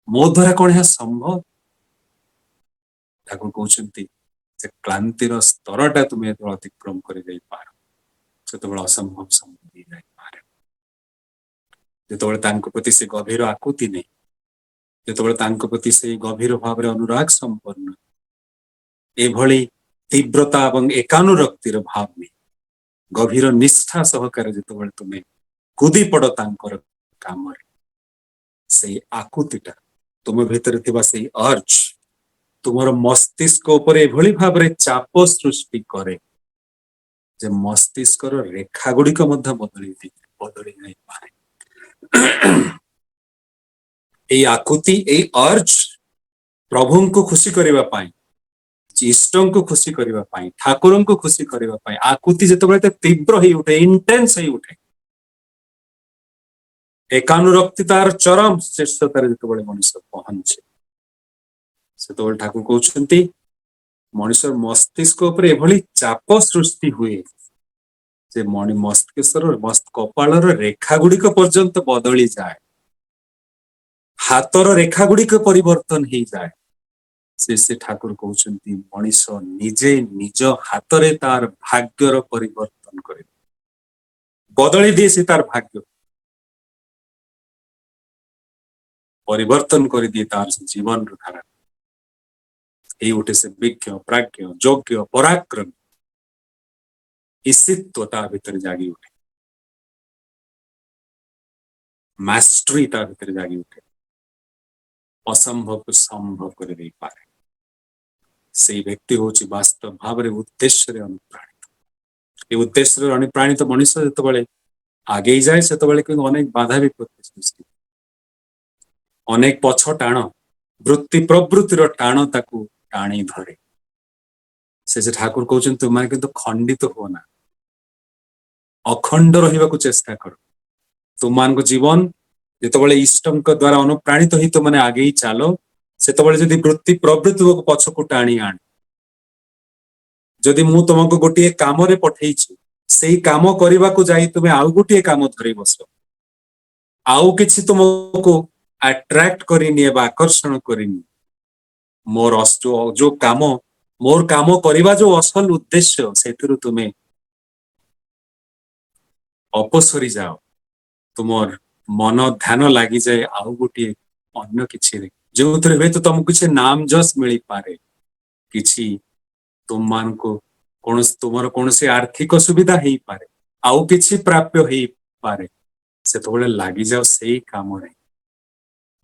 ମୋ ଦ୍ୱାରା କଣ ଏହା ସମ୍ଭବ? ଠାକୁର କହୁଛନ୍ତି ଯେ କ୍ଳାନ୍ତିର ସ୍ତରଟା ତୁମେ ଯେତେବେଳେ ଅତିକ୍ରମ କରି ଯାଇପାର ସେତେବେଳେ ଅସମ୍ଭବ ସମ୍ଭବ ହେଇଯାଇପାରେ। ଯେତେବେଳେ ତାଙ୍କ ପ୍ରତି ସେ ଗଭୀର ଆକୁତି ନେଇ, ଯେତେବେଳେ ତାଙ୍କ ପ୍ରତି ସେଇ ଗଭୀର ଭାବରେ ଅନୁରାଗ ସମ୍ପନ୍ନ, ଏଭଳି ତୀବ୍ରତା ଏବଂ ଏକାନୁରକ୍ତିର ଭାବ ନେଇ ଗଭୀର ନିଷ୍ଠା ସହକାରେ ଯେତେବେଳେ ତୁମେ କୁଦି ପଡ ତାଙ୍କର କାମରେ, ସେଇ ଆକୁତିଟା ତୁମ ଭିତରେ ଥିବା ସେଇ ଅର୍ଜ ତୁମର ମସ୍ତିଷ୍କ ଉପରେ ଏଭଳି ଭାବରେ ଚାପ ସୃଷ୍ଟି କରେ ଯେ ମସ୍ତିଷ୍କର ରେଖା ଗୁଡିକ ମଧ୍ୟ ବଦଳି ଯାଇପାରେ। ଏଇ ଆକୁତି, ଏଇ ଅର୍ଜ ପ୍ରଭୁଙ୍କୁ ଖୁସି କରିବା ପାଇଁ, ଇଷ୍ଟଙ୍କୁ ଖୁସି କରିବା ପାଇଁ, ଠାକୁରଙ୍କୁ ଖୁସି କରିବା ପାଇଁ ଆକୁତି ଯେତେବେଳେ ତୀବ୍ର ହେଇ ଉଠେ, ଇଣ୍ଟେନ୍ସ ହେଇ ଉଠେ, ଏକାନୁରକ୍ତି ତାର ଚରମ ଶ୍ରେଷ୍ଠତାରେ ଯେତେବେଳେ ମଣିଷ ପହଞ୍ଚେ, ସେତେବେଳେ ଠାକୁର କହୁଛନ୍ତି ମଣିଷର ମସ୍ତିଷ୍କ ଉପରେ ଏଭଳି ଚାପ ସୃଷ୍ଟି ହୁଏ ଯେ କପାଳର ରେଖା ଗୁଡିକ ପର୍ଯ୍ୟନ୍ତ ବଦଳି ଯାଏ, ହାତର ରେଖା ଗୁଡିକ ପରିବର୍ତ୍ତନ ହେଇଯାଏ। ସେ ଠାକୁର କହୁଛନ୍ତି ମଣିଷ ନିଜେ ନିଜ ହାତରେ ତାର ଭାଗ୍ୟର ପରିବର୍ତ୍ତନ କରେ, ବଦଳି ଦିଏ ସେ ତାର ଭାଗ୍ୟ, ପରିବର୍ତ୍ତନ କରିଦିଏ ତାର ଜୀବନର ଧାରା। ଏଇ ଗୋଟେ ସେ ବିଜ୍ଞ, ପ୍ରାଜ୍ଞ, ଯୋଗ୍ୟ, ପରାକ୍ରମୀ ଈଶିତ୍ୱ ତା ଭିତରେ ଜାଗି ଉଠେ, ମାଷ୍ଟ୍ରି ତା ଭିତରେ ଜାଗି ଉଠେ, ଅସମ୍ଭବକୁ ସମ୍ଭବ କରିଦେଇପାରେ। ସେଇ ବ୍ୟକ୍ତି ହଉଛି ବାସ୍ତବ ଭାବରେ ଉଦ୍ଦେଶ୍ୟରେ ଅନୁପ୍ରାଣିତ। ଏ ଉଦ୍ଦେଶ୍ୟରେ ଅନୁପ୍ରାଣିତ ମଣିଷ ଯେତେବେଳେ ଆଗେଇ ଯାଏ ସେତେବେଳେ କିନ୍ତୁ ଅନେକ ବାଧା ବିପତ୍ତି ସୃଷ୍ଟି, ଅନେକ ପଛ ଟାଣ, ବୃତ୍ତି ପ୍ରବୃତ୍ତିର ଟାଣ ତାକୁ ଟାଣି ଧରେ। ସେ ଯେ ଠାକୁର କହୁଛନ୍ତି ତୁମେ କିନ୍ତୁ ଖଣ୍ଡିତ ହୁଅ ନା, ଅଖଣ୍ଡ ରହିବାକୁ ଚେଷ୍ଟା କର। ତୁମମାନଙ୍କ ଜୀବନ ଯେତେବେଳେ ଇଷ୍ଟଙ୍କ ଦ୍ୱାରା ଅନୁପ୍ରାଣିତ ହେଇ ତୁମେ ଆଗେଇ ଚାଲ, ସେତେବେଳେ ଯଦି ବୃତ୍ତି ପ୍ରବୃତ୍ତି ପଛକୁ ଟାଣି ଆଣେ, ଯଦି ମୁଁ ତୁମକୁ ଗୋଟିଏ କାମରେ ପଠେଇଛି, ସେଇ କାମ କରିବାକୁ ଯାଇ ତୁମେ ଆଉ ଗୋଟିଏ କାମ ଧରି ବସ, ଆଉ କିଛି ତୁମକୁ ଆଟ୍ରାକ୍ଟ କରିନିଏ ବା ଆକର୍ଷଣ କରିନିଏ, ମୋର କାମ କରିବା ଯୋଉ ଅସଲ ଉଦ୍ଦେଶ୍ୟ ସେଥିରୁ ତୁମେ ଅପସରି ଯାଅ, ତୁମର ମନ ଧ୍ୟାନ ଲାଗିଯାଏ ଆଉ ଗୋଟିଏ ଅନ୍ୟ କିଛିରେ, ଯେଉଁଥିରେ ହୁଏତ ତମକୁ କିଛି ନାମ ଯଶ ମିଳିପାରେ, କିଛି ତୁମମାନଙ୍କୁ ତୁମର କୌଣସି ଆର୍ଥିକ ସୁବିଧା ହେଇପାରେ, ଆଉ କିଛି ପ୍ରାପ୍ୟ ହେଇପାରେ, ସେତେବେଳେ ଲାଗିଯାଅ ସେଇ କାମରେ,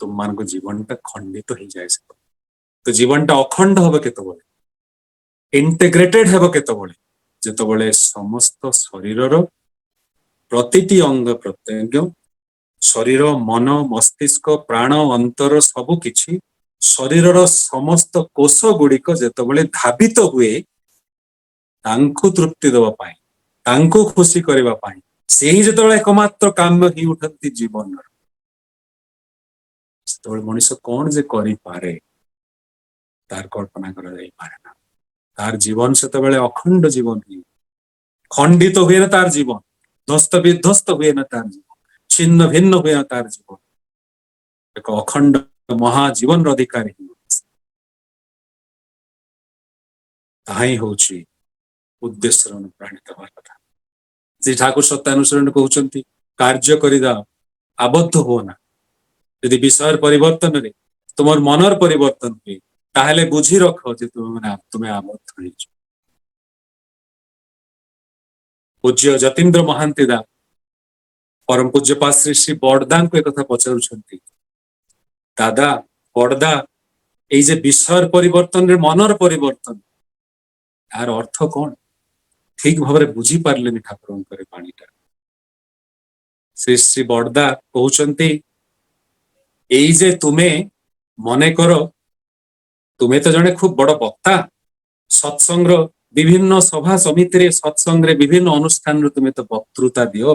ତୁମମାନଙ୍କ ଜୀବନଟା ଖଣ୍ଡିତ ହେଇଯାଏ। ତ ଜୀବନଟା ଅଖଣ୍ଡ ହବ କେତେବେଳେ, ଇଣ୍ଟିଗ୍ରେଟେଡ ହେବ କେତେବେଳେ, ଯେତେବେଳେ ସମସ୍ତ ଶରୀରର ପ୍ରତିଟି ଅଙ୍ଗ ପ୍ରତ୍ୟଙ୍ଗ, ଶରୀର, ମନ, ମସ୍ତିଷ୍କ, ପ୍ରାଣ, ଅନ୍ତର ସବୁ କିଛି, ଶରୀରର ସମସ୍ତ କୋଷ ଗୁଡିକ ଯେତେବେଳେ ଧାବିତ ହୁଏ ତାଙ୍କୁ ତୃପ୍ତି ଦେବା ପାଇଁ, ତାଙ୍କୁ ଖୁସି କରିବା ପାଇଁ, ସେହି ଯେତେବେଳେ ଏକମାତ୍ର କାମ୍ୟ ହେଇ ଉଠନ୍ତି ଜୀବନର, ସେତେବେଳେ ମଣିଷ କଣ ଯେ କରିପାରେ ତାର କଳ୍ପନା କରାଯାଇପାରେ ନା। ତାର ଜୀବନ ସେତେବେଳେ ଅଖଣ୍ଡ ଜୀବନ ହୁଏ, ଖଣ୍ଡିତ ହୁଏ ନା ତାର ଜୀବନ, ଧ୍ୱସ୍ତ ବିଧ୍ୱସ୍ତ ହୁଏ ନା ତାର ଜୀବନ, ଛିନ୍ନ ଭିନ୍ନ ହୁଏ ନା ତାର ଜୀବନ, ଏକ ଅଖଣ୍ଡ ମହାଜୀବନର ଅଧିକାରୀ ହୁଏ। ତାହା ହିଁ ହଉଛି ଉଦ୍ଦେଶ୍ୟର ଅନୁପ୍ରାଣିତ ହେବା କଥା। ଶ୍ରୀ ଠାକୁର ସତ୍ୟାନୁସରଣ କହୁଛନ୍ତି କାର୍ଯ୍ୟ କରିଦା, ଆବଦ୍ଧ ହୁଅ ନା। ଯଦି ବିଷୟର ପରିବର୍ତ୍ତନରେ ତୁମର ମନର ପରିବର୍ତ୍ତନ ହୁଏ, ତାହେଲେ ବୁଝି ରଖ ଯେ ତୁମେ ଆବଦ୍ଧ ହେଇଛ। ପୂଜ୍ୟ ଯତୀନ୍ଦ୍ର ମହାନ୍ତି ଦା ପରମ ପୂଜ୍ୟପାଦ ଶ୍ରୀ ଶ୍ରୀ ବଡଦାଙ୍କୁ ଏକଥା ପଚାରୁଛନ୍ତି, ଦାଦା ବଡଦା, ଏଇ ଯେ ବିଷୟର ପରିବର୍ତ୍ତନରେ ମନର ପରିବର୍ତ୍ତନ, ଏହାର ଅର୍ଥ କଣ? ଠିକ ଭାବରେ ବୁଝିପାରିଲେନି ଠାକୁରଙ୍କର ବାଣୀଟା। ଶ୍ରୀ ଶ୍ରୀ ବଡଦା କହୁଛନ୍ତି, ଏଇ ଯେ ତୁମେ ମନେକର ତୁମେ ତ ଜଣେ ଖୁବ ବଡ ବକ୍ତା, ସତ୍ସଙ୍ଗର ବିଭିନ୍ନ ସଭା ସମିତିରେ, ସତ୍ସଙ୍ଗରେ ବିଭିନ୍ନ ଅନୁଷ୍ଠାନରେ ତୁମେ ତ ବକ୍ତୃତା ଦିଅ,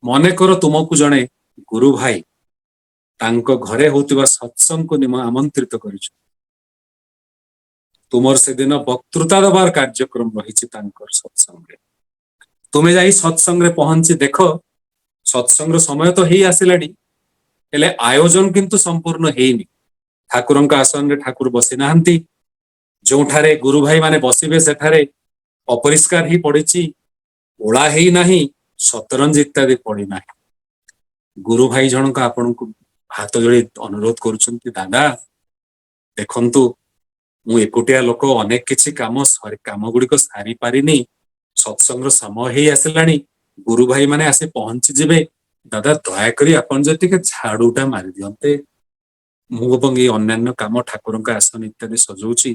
ମନେକର ତୁମକୁ ଜଣେ ଗୁରୁ ଭାଇ ତାଙ୍କ ଘରେ ହଉଥିବା ସତ୍ସଙ୍ଗକୁ ଆମନ୍ତ୍ରିତ କରିଛନ୍ତି, ତୁମର ସେଦିନ ବକ୍ତୃତା ଦେବାର କାର୍ଯ୍ୟକ୍ରମ ରହିଛି ତାଙ୍କର ସତ୍ସଙ୍ଗରେ, ତୁମେ ଯାଇ ସତ୍ସଙ୍ଗରେ ପହଞ୍ଚି ଦେଖ ସତ୍ସଙ୍ଗର ସମୟ ତ ହେଇ ଆସିଲାଣି, ହେଲେ ଆୟୋଜନ କିନ୍ତୁ ସମ୍ପୂର୍ଣ୍ଣ ହେଇନି। ଠାକୁରଙ୍କ ଆସନରେ ଠାକୁର ବସି ନାହାନ୍ତି। ଯୋଉଠାରେ ଗୁରୁ ଭାଇ ମାନେ ବସିବେ ସେଠାରେ ଅପରିଷ୍କାର ହିଁ ପଡିଛି, ଓଳା ହେଇନାହିଁ, ସତରଞ୍ଜ ଇତ୍ୟାଦି ପଡିନାହିଁ। ଗୁରୁ ଭାଇ ଜଣକ ଆପଣଙ୍କୁ ହାତ ଯୋଡ଼ି ଅନୁରୋଧ କରୁଛନ୍ତି, ଦାଦା ଦେଖନ୍ତୁ ମୁଁ ଏକୁଟିଆ ଲୋକ, ଅନେକ କିଛି କାମ ଗୁଡିକ ସାରି ପାରିନି, ସତ୍ସଙ୍ଗର ସମୟ ହେଇ ଆସିଲାଣି, ଗୁରୁ ଭାଇ ମାନେ ଆସି ପହଞ୍ଚିଯିବେ, ଦାଦା ଦୟାକରି ଆପଣ ଯଦି ଟିକେ ଝାଡୁଟା ମାରି ଦିଅନ୍ତେ, ମୁଁ ଏବଂ ଏଇ ଅନ୍ୟାନ୍ୟ କାମ ଠାକୁରଙ୍କ ଆସନ ଇତ୍ୟାଦି ସଜଉଛି,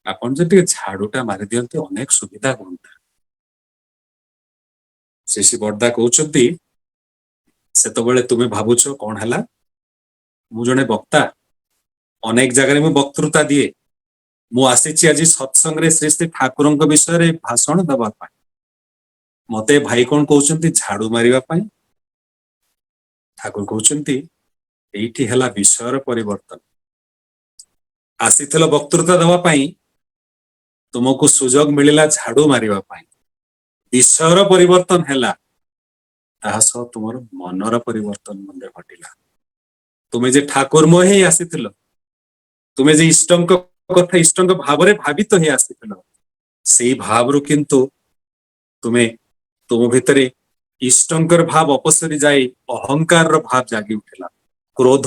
ଆପଣ ଯଦି ଟିକେ ଝାଡୁଟା ମାରି ଦିଅନ୍ତେ ଅନେକ ସୁବିଧା ହୁଅନ୍ତା। ଶ୍ରୀ ବର୍ଦା କହୁଛନ୍ତି, ସେତେବେଳେ ତୁମେ ଭାବୁଛ କଣ ହେଲା, ମୁଁ ଜଣେ ବକ୍ତା, ଅନେକ ଜାଗାରେ ମୁଁ ବକ୍ତୃତା ଦିଏ, ମୁଁ ଆସିଛି ଆଜି ସତ୍ସଙ୍ଗରେ ଶ୍ରୀ ଶ୍ରୀ ଠାକୁରଙ୍କ ବିଷୟରେ ଭାଷଣ ଦେବା ପାଇଁ, ମତେ ଭାଇ କଣ କହୁଛନ୍ତି ଝାଡୁ ମାରିବା ପାଇଁ। ଠାକୁର କହୁଛନ୍ତି ଏଇଠି ହେଲା ବିଷୟର ପରିବର୍ତ୍ତନ। ଆସିଥିଲ ବକ୍ତୃତା ଦେବା ପାଇଁ, ତୁମକୁ ସୁଯୋଗ ମିଳିଲା ଝାଡୁ ମାରିବା ପାଇଁ। ବିଷୟର ପରିବର୍ତ୍ତନ ହେଲା, ତାହା ସହ ତୁମର ମନର ପରିବର୍ତ୍ତନ ମଧ୍ୟ ଘଟିଲା। ତୁମେ ଯେ ଠାକୁରମୟ ହେଇ ଆସିଥିଲ, ତୁମେ ଯେ ଇଷ୍ଟଙ୍କ କଥା ଇଷ୍ଟଙ୍କ ଭାବରେ ଭାବିତ ହେଇ ଆସିଥିଲ, ସେଇ ଭାବରୁ କିନ୍ତୁ ତୁମେ ତୁମ ଭିତରେ ଇଷ୍ଟଙ୍କର ଭାବ ଅପସରି ଯାଇ ଅହଙ୍କାରର ଭାବ ଜାଗି ଉଠିଲା, କ୍ରୋଧ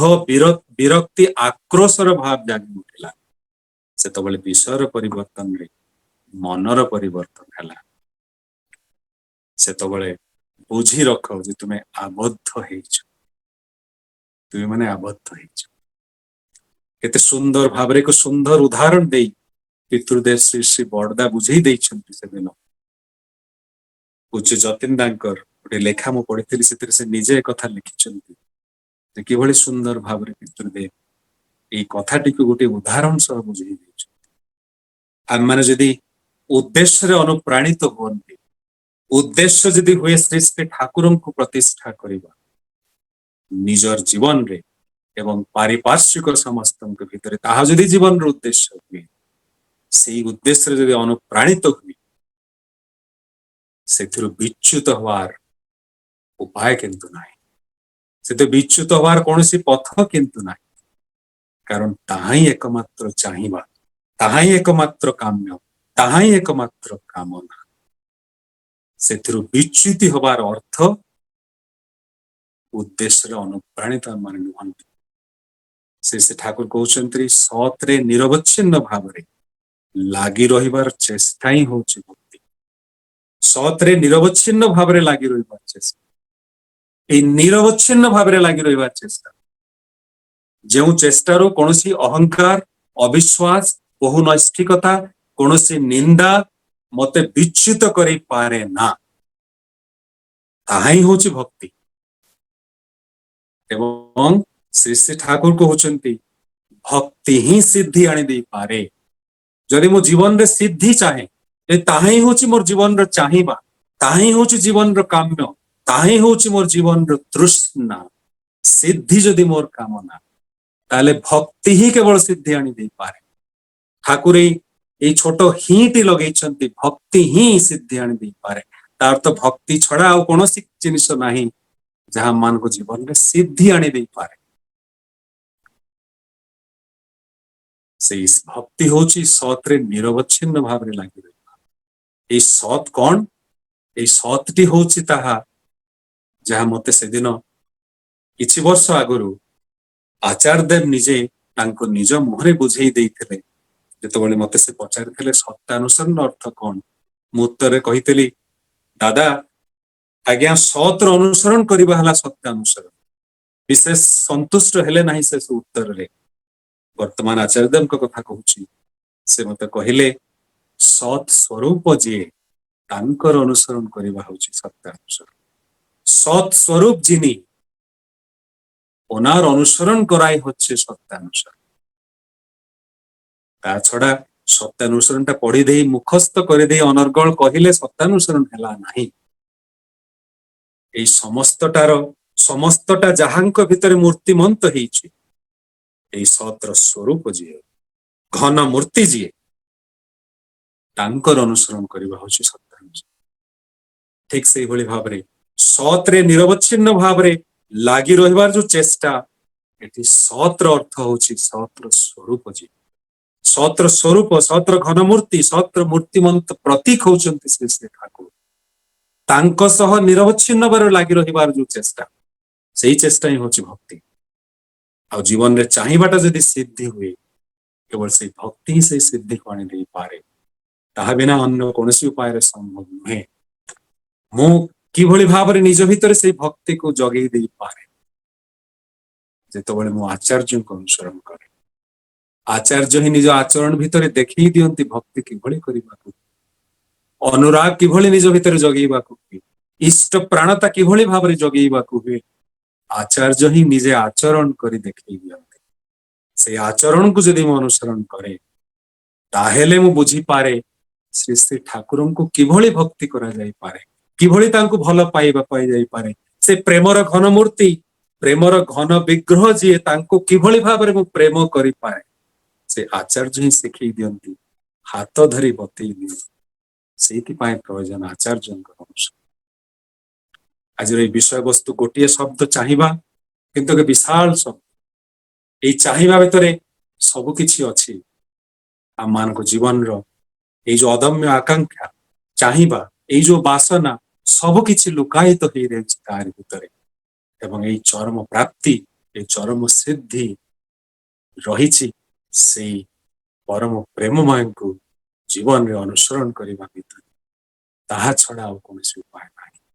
ବିରକ୍ତି ଆକ୍ରୋଶର ଭାବ ଜାଗି ଉଠିଲା। ସେତେବେଳେ ବିଷୟର ପରିବର୍ତ୍ତନରେ ମନର ପରିବର୍ତ୍ତନ ହେଲା। ସେତେବେଳେ ବୁଝି ରଖ ଯେ ତୁମେ ଆବଦ୍ଧ ହେଇଛ, ତୁମେ ମାନେ ଆବଦ୍ଧ ହେଇଛ। କେତେ ସୁନ୍ଦର ଭାବରେ ଏକ ସୁନ୍ଦର ଉଦାହରଣ ଦେଇ ପିତୃଦେବ ଶ୍ରୀ ଶ୍ରୀ ବଡ଼ଦା ବୁଝେଇ ଦେଇଛନ୍ତି। ସେଦିନ ପୂଜ୍ୟ ଯତୀନ୍ଦ୍ରାଙ୍କର ଗୋଟେ ଲେଖା ମୁଁ ପଢିଥିଲି, ସେଥିରେ ସେ ନିଜେ କଥା ଲେଖିଛନ୍ତି ଯେ କିଭଳି ସୁନ୍ଦର ଭାବରେ ପିତୃଦେବ ଏଇ କଥାଟିକୁ ଗୋଟେ ଉଦାହରଣ ସହ ବୁଝେଇ ଦେଇଛନ୍ତି। ଆମମାନେ ଯଦି ଉଦ୍ଦେଶ୍ୟରେ ଅନୁପ୍ରାଣିତ ହୁଅନ୍ତି, ଉଦ୍ଦେଶ୍ୟ ଯଦି ହୁଏ ଶ୍ରୀ ଶ୍ରୀ ଠାକୁରଙ୍କୁ ପ୍ରତିଷ୍ଠା କରିବା ନିଜର ଜୀବନରେ ଏବଂ ପାରିପାର୍ଶ୍ୱିକ ସମସ୍ତଙ୍କ ଭିତରେ, ତାହା ଯଦି ଜୀବନର ଉଦ୍ଦେଶ୍ୟ ହୁଏ, ସେଇ ଉଦ୍ଦେଶ୍ୟରେ ଯଦି ଅନୁପ୍ରାଣିତ ହୁଏ, ସେଥିରୁ ବିଚ୍ୟୁତ ହବାର ଉପାୟ କିନ୍ତୁ ନାହିଁ, ସେଥିରୁ ବିଚ୍ୟୁତ ହବାର କୌଣସି ପଥ କିନ୍ତୁ ନାହିଁ। କାରଣ ତାହା ହିଁ ଏକମାତ୍ର ଚାହିଁବା, ତାହା ହିଁ ଏକମାତ୍ର କାମ୍ୟ, ତାହା ହିଁ ଏକମାତ୍ର କାମନା। ସେଥିରୁ ବିଚ୍ୟୁତି ହବାର ଅର୍ଥ ଉଦ୍ଦେଶ୍ୟରେ ଅନୁପ୍ରାଣିତ ମାନେ ନୁହନ୍ତି। ସେ ଠାକୁର କହୁଛନ୍ତି ସତରେ ନିରବଚ୍ଛିନ୍ନ ଭାବରେ ଲାଗି ରହିବାର ଚେଷ୍ଟା ହିଁ ହଉଛି ଭକ୍ତି। ସତରେ ନିରବଚ୍ଛିନ୍ନ ଭାବରେ ଲାଗି ରହିବାର ଚେଷ୍ଟା, ଏଇ ନିରବଚ୍ଛିନ୍ନ ଭାବରେ ଲାଗି ରହିବାର ଚେଷ୍ଟା, ଯେଉଁ ଚେଷ୍ଟାରୁ କୌଣସି ଅହଙ୍କାର, ଅବିଶ୍ୱାସ, ବହୁ ନୈଷ୍ଠିକତା, କୌଣସି ନିନ୍ଦା ମତେ ବିଚ୍ୟୁତ କରିପାରେ ନା, ତାହା ହିଁ ହଉଛି ଭକ୍ତି। ଏବଂ ଶ୍ରୀ ଶ୍ରୀ ଠାକୁର କହୁଛନ୍ତି ଭକ୍ତି ହିଁ ସିଦ୍ଧି ଆଣି ଦେଇପାରେ। ଯଦି ମୋ ଜୀବନରେ ସିଦ୍ଧି ଚାହେଁ, ତାହା ହିଁ ହଉଛି ମୋର ଜୀବନର ଚାହିଁବା, ତାହା ହିଁ ହଉଛି ଜୀବନର କାମ୍ୟ, ତାହା ହିଁ ହଉଛି ମୋର ଜୀବନର ତୃଷ୍ଣା। ସିଦ୍ଧି ଯଦି ମୋର କାମନା, ତାହେଲେ ଭକ୍ତି ହିଁ କେବଳ ସିଦ୍ଧି ଆଣି ଦେଇପାରେ। ଠାକୁର ଏଇ ଛୋଟ ହିଁଟି ଲଗେଇଛନ୍ତି, ଭକ୍ତି ହିଁ ସିଦ୍ଧି ଆଣି ଦେଇପାରେ। ତାର ତ ଭକ୍ତି ଛଡା ଆଉ କୌଣସି ଜିନିଷ ନାହିଁ ଯାହା ମାନଙ୍କ ଜୀବନରେ ସିଦ୍ଧି ଆଣି ଦେଇପାରେ। ସେଇ ଭକ୍ତି ହଉଛି ସତରେ ନିରବଚ୍ଛିନ୍ନ ଭାବରେ ଲାଗି ରହିବା। ଏଇ ସତ୍ କଣ? ଏଇ ସତ୍ଟି ହଉଛି ତାହା ଯାହା ମତେ ସେଦିନ କିଛି ବର୍ଷ ଆଗରୁ ଆଚାର୍ଯ୍ୟଦେବ ନିଜେ ତାଙ୍କ ନିଜ ମୁହଁରେ ବୁଝେଇ ଦେଇଥିଲେ। ଯେତେବେଳେ ମତେ ସେ ପଚାରିଥିଲେ ସତ୍ୟାନୁସରଣ ଅର୍ଥ କଣ, ମୁଁ ଉତ୍ତରରେ କହିଥିଲି, ଦାଦା ଆଜ୍ଞା ସତ୍ର ଅନୁସରଣ କରିବା ହେଲା ସତ୍ୟାନୁସରଣ। ବିଶେଷ ସନ୍ତୁଷ୍ଟ ହେଲେ ନାହିଁ ସେ ଉତ୍ତରରେ। ବର୍ତ୍ତମାନ ଆଚାର୍ଯ୍ୟଦେବଙ୍କ କଥା କହୁଛି, ସେ ମତେ କହିଲେ ସତ୍ ସ୍ୱରୂପ ଯିଏ ତାଙ୍କର ଅନୁସରଣ କରିବା ହଉଛି ସତ୍ୟାନୁସରଣ। সৎ স্বরূপ যিনি ওনার অনুসরণ করাই হচ্ছে সত্যানুসরণ। ତା ଛଡା ସତ୍ୟାନୁସରଣଟା ପଢି ଦେଇ ମୁଖସ୍ଥ କରିଦେଇ ଅନର୍ଗଳ କହିଲେ ସତ୍ୟାନୁସରଣ ହେଲା ନାହିଁ। ଏଇ ସମସ୍ତଟା ଯାହାଙ୍କ ଭିତରେ ମୂର୍ତ୍ତିମନ୍ତ ହେଇଛି, ଏଇ ସତ୍ର ସ୍ୱରୂପ ଯିଏ, ଘନ ମୂର୍ତ୍ତି ଯିଏ, ତାଙ୍କର ଅନୁସରଣ କରିବା ହଉଛି ସତ୍ୟାନୁସରଣ। ଠିକ ସେଇଭଳି ଭାବରେ ସତରେ ନିରବଚ୍ଛିନ୍ନ ଭାବରେ ଲାଗି ରହିବାର ଯୋଉ ଚେଷ୍ଟା, ଏଠି ସତ୍ର ଅର୍ଥ ହଉଛି ସତ୍ର ସ୍ୱରୂପ ଯିଏ, ସତ୍ର ସ୍ୱରୂପ, ସତ୍ର ଘନମୂର୍ତ୍ତି, ସତ୍ର ମୂର୍ତ୍ତିମନ୍ତ ପ୍ରତୀକ ହଉଛନ୍ତି ଶ୍ରୀ ଶ୍ରୀ ଠାକୁର। ତାଙ୍କ ସହ ନିରବଚ୍ଛିନ୍ନ ଭାବରେ ଲାଗି ରହିବାର ଯୋଉ ଚେଷ୍ଟା, ସେଇ ଚେଷ୍ଟା ହିଁ ହଉଛି ଭକ୍ତି। ଆଉ ଜୀବନରେ ଚାହିଁବାଟା ଯଦି ସିଦ୍ଧି ହୁଏ, କେବଳ ସେଇ ଭକ୍ତି ହିଁ ସେଇ ସିଦ୍ଧିକୁ ଆଣି ଦେଇପାରେ, ତାହା ବିନା ଅନ୍ୟ କୌଣସି ଉପାୟରେ ସମ୍ଭବ ନୁହେଁ। ମୁଁ କିଭଳି ଭାବରେ ନିଜ ଭିତରେ ସେଇ ଭକ୍ତିକୁ ଜଗେଇ ଦେଇପାରେ, ଯେତେବେଳେ ମୁଁ ଆଚାର୍ଯ୍ୟଙ୍କୁ ଅନୁସରଣ କରେ। ଆଚାର୍ଯ୍ୟ ହିଁ ନିଜ ଆଚରଣ ଭିତରେ ଦେଖେଇ ଦିଅନ୍ତି ଭକ୍ତି କିଭଳି କରିବାକୁ, ଅନୁରାଗ କିଭଳି ନିଜ ଭିତରେ ଜଗେଇବାକୁ ହୁଏ, ଇଷ୍ଟ ପ୍ରାଣତା କିଭଳି ଭାବରେ ଜଗେଇବାକୁ ହୁଏ, ଆଚାର୍ଯ୍ୟ ହିଁ ନିଜେ ଆଚରଣ କରି ଦେଖେଇ ଦିଅନ୍ତି। ସେଇ ଆଚରଣକୁ ଯଦି ମୁଁ ଅନୁସରଣ କରେ, ତାହେଲେ ମୁଁ ବୁଝିପାରେ ଶ୍ରୀ ଶ୍ରୀ ଠାକୁରଙ୍କୁ କିଭଳି ଭକ୍ତି କରାଯାଇପାରେ, କିଭଳି ତାଙ୍କୁ ଭଲ ପାଇବା ପାଇଯାଇପାରେ। ସେ ପ୍ରେମର ଘନ ମୂର୍ତ୍ତି, ପ୍ରେମର ଘନ ବିଗ୍ରହ ଯିଏ, ତାଙ୍କୁ କିଭଳି ଭାବରେ ମୁଁ ପ୍ରେମ କରିପାରେ, ସେ ଆଚାର୍ଯ୍ୟ ହିଁ ଶିଖେଇ ଦିଅନ୍ତି, ହାତ ଧରି ବତେଇ ଦିଅନ୍ତି। ସେଇଥିପାଇଁ ପ୍ରୟୋଜନ ଆଚାର୍ଯ୍ୟଙ୍କର ଅନୁସରଣ। ଆଜିର ଏଇ ବିଷୟବସ୍ତୁ ଗୋଟିଏ ଶବ୍ଦ ଚାହିଁବା, କିନ୍ତୁ ଏକ ବିଶାଳ ଶବ୍ଦ। ଏଇ ଚାହିଁବା ଭିତରେ ସବୁ କିଛି ଅଛି। ଆମମାନଙ୍କ ଜୀବନର ଏଇ ଯୋଉ ଅଦମ୍ୟ ଆକାଂକ୍ଷା, ଚାହିଁବା, ଏଇ ଯୋଉ ବାସନା, ସବୁ କିଛି ଲୁକାୟିତ ହେଇଯାଇଛି ତାରି ଭିତରେ। ଏବଂ ଏଇ ଚରମ ପ୍ରାପ୍ତି, ଏଇ ଚରମ ସିଦ୍ଧି ରହିଛି ସେଇ ପରମ ପ୍ରେମମୟଙ୍କୁ ଜୀବନରେ ଅନୁସରଣ କରିବା ଭିତରେ। ତାହା ଛଡା ଆଉ କୌଣସି ଉପାୟ ନାହିଁ।